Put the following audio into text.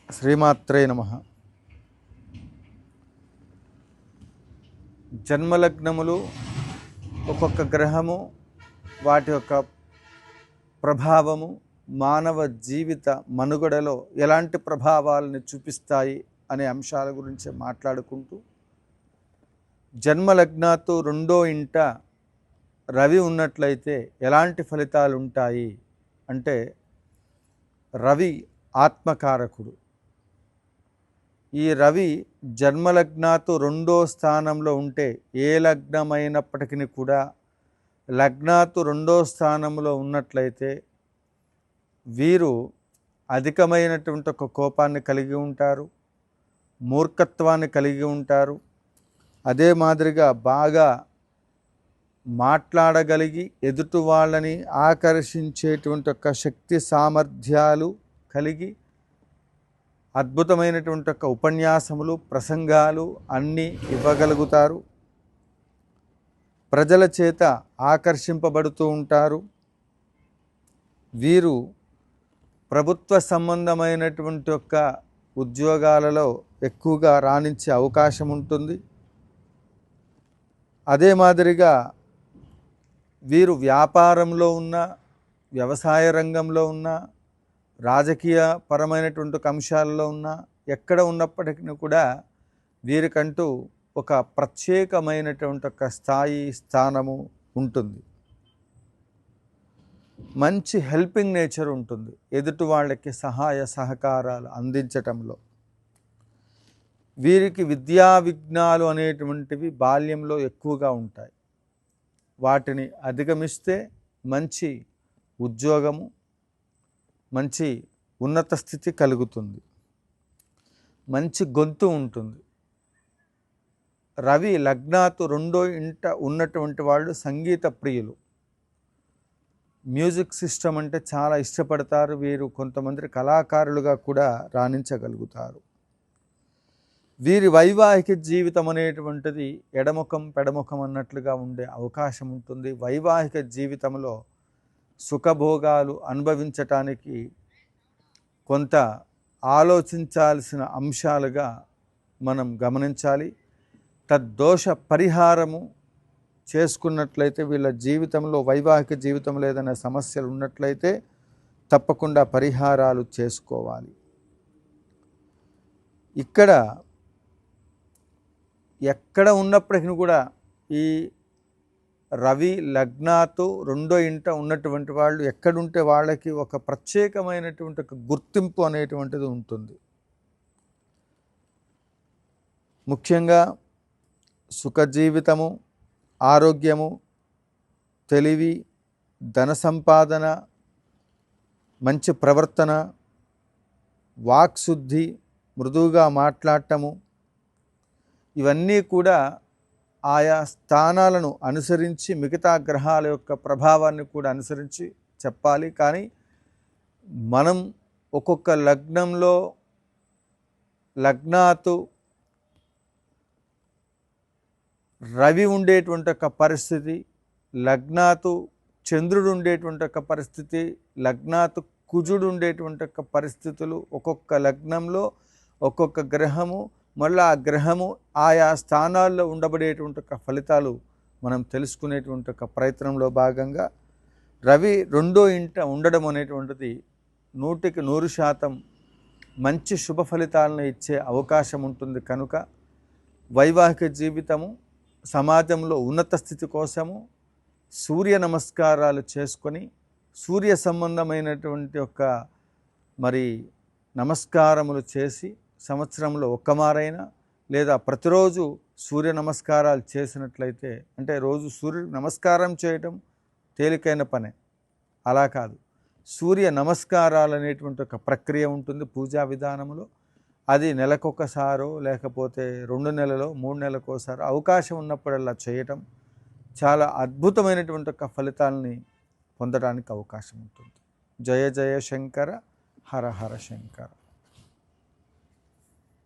శ్రీమాత్రే నమః. జన్మలగ్నములు ఒక్కొక్క గ్రహము వాటి యొక్క ప్రభావము మానవ జీవిత మనుగడలో ఎలాంటి ప్రభావాలను చూపిస్తాయి అనే అంశాల గురించి మాట్లాడుకుంటూ, జన్మలగ్నాతో రెండో ఇంట రవి ఉన్నట్లయితే ఎలాంటి ఫలితాలు ఉంటాయి అంటే, రవి ఆత్మకారకుడు. ఈ రవి జన్మలగ్నాతో రెండో స్థానంలో ఉంటే, ఏ లగ్నమైనప్పటికీ కూడా లగ్నాతో రెండో స్థానంలో ఉన్నట్లయితే వీరు అధికమైనటువంటి ఒక కోపాన్ని కలిగి ఉంటారు, మూర్ఖత్వాన్ని కలిగి ఉంటారు. అదే మాదిరిగా బాగా మాట్లాడగలిగి ఎదుటి వాళ్ళని ఆకర్షించేటువంటి ఒక శక్తి సామర్థ్యాలు కలిగి అద్భుతమైనటువంటి ఒక ఉపన్యాసములు, ప్రసంగాలు అన్నీ ఇవ్వగలుగుతారు. ప్రజల చేత ఆకర్షింపబడుతూ ఉంటారు. వీరు ప్రభుత్వ సంబంధమైనటువంటి యొక్క ఉద్యోగాలలో ఎక్కువగా రాణించే అవకాశం ఉంటుంది. అదే మాదిరిగా వీరు వ్యాపారంలో ఉన్న, వ్యవసాయ రంగంలో ఉన్న, రాజకీయ పరమైనటువంటి అంశాలలో ఉన్న, ఎక్కడ ఉన్నప్పటికీ కూడా వీరికంటూ ఒక ప్రత్యేకమైనటువంటి ఒక స్థానము ఉంటుంది. మంచి హెల్పింగ్ నేచర్ ఉంటుంది, ఎదుటి వాళ్ళకి సహాయ సహకారాలు అందించటంలో. వీరికి విద్యా విఘ్నాలు అనేటువంటివి బాల్యంలో ఎక్కువగా ఉంటాయి. వాటిని అధిగమిస్తే మంచి ఉద్యోగము, మంచి ఉన్నత స్థితి కలుగుతుంది, మంచి గొంతు ఉంటుంది. రవి లగ్నాతో రెండో ఇంట ఉన్నటువంటి వాళ్ళు సంగీత ప్రియులు, మ్యూజిక్ సిస్టమ్ అంటే చాలా ఇష్టపడతారు. వీరు కొంతమంది కళాకారులుగా కూడా రాణించగలుగుతారు. వీరి వైవాహిక జీవితం అనేటువంటిది ఎడముఖం పెడముఖం అన్నట్లుగా ఉండే అవకాశం ఉంటుంది. వైవాహిక జీవితంలో సుఖభోగాలు అనుభవించటానికి కొంత ఆలోచించాల్సిన అంశాలుగా మనం గమనించాలి. తద్దోష పరిహారము చేసుకున్నట్లయితే, వీళ్ళ జీవితంలో వైవాహిక జీవితంలో ఏదైనా సమస్యలు ఉన్నట్లయితే తప్పకుండా పరిహారాలు చేసుకోవాలి. ఇక్కడ ఎక్కడ ఉన్నప్పటికీ కూడా ఈ రవి లగ్నాతో రెండో ఇంట ఉన్నటువంటి వాళ్ళు ఎక్కడుంటే వాళ్ళకి ఒక ప్రత్యేకమైనటువంటి ఒక గుర్తింపు అనేటువంటిది ఉంటుంది. ముఖ్యంగా సుఖజీవితము, ఆరోగ్యము, తెలివి, ధన సంపాదన, మంచి ప్రవర్తన, వాక్శుద్ధి, మృదువుగా మాట్లాడటము, ఇవన్నీ కూడా ఆయా స్థానాలను అనుసరించి మిగతా గ్రహాల యొక్క ప్రభావాన్ని కూడా అనుసరించి చెప్పాలి. కానీ మనం ఒక్కొక్క లగ్నంలో లగ్నాతు రవి ఉండేటువంటి ఒక పరిస్థితి, లగ్నాతు చంద్రుడు ఉండేటువంటి ఒక పరిస్థితి, లగ్నాతు కుజుడు ఉండేటువంటి ఒక పరిస్థితులు, ఒక్కొక్క లగ్నంలో ఒక్కొక్క గ్రహము, మళ్ళీ ఆ గ్రహము ఆయా స్థానాల్లో ఉండబడేటువంటి ఒక ఫలితాలు మనం తెలుసుకునేటువంటి ఒక ప్రయత్నంలో భాగంగా రవి రెండో ఇంట ఉండడం అనేటువంటిది 100% మంచి శుభ ఫలితాలను ఇచ్చే అవకాశం ఉంటుంది. కనుక వైవాహిక జీవితము, సమాజంలో ఉన్నత స్థితి కోసము సూర్య నమస్కారాలు చేసుకొని, సూర్య సంబంధమైనటువంటి ఒక నమస్కారములు చేసి సంవత్సరంలో ఒక్కమారైనా లేదా ప్రతిరోజు సూర్య నమస్కారాలు చేసినట్లయితే, అంటే రోజు సూర్యుడు నమస్కారం చేయటం తేలికైన పనే, అలా కాదు. సూర్య నమస్కారాలు అనేటువంటి ఒక ప్రక్రియ ఉంటుంది పూజా విధానంలో. అది నెలకొకసారో లేకపోతే 2 నెలలో 3 నెలలకోసారో అవకాశం ఉన్నప్పుడల్లా చేయటం చాలా అద్భుతమైనటువంటి ఒక ఫలితాలని పొందడానికి అవకాశం ఉంటుంది. జయ జయ శంకర, హర హర శంకర.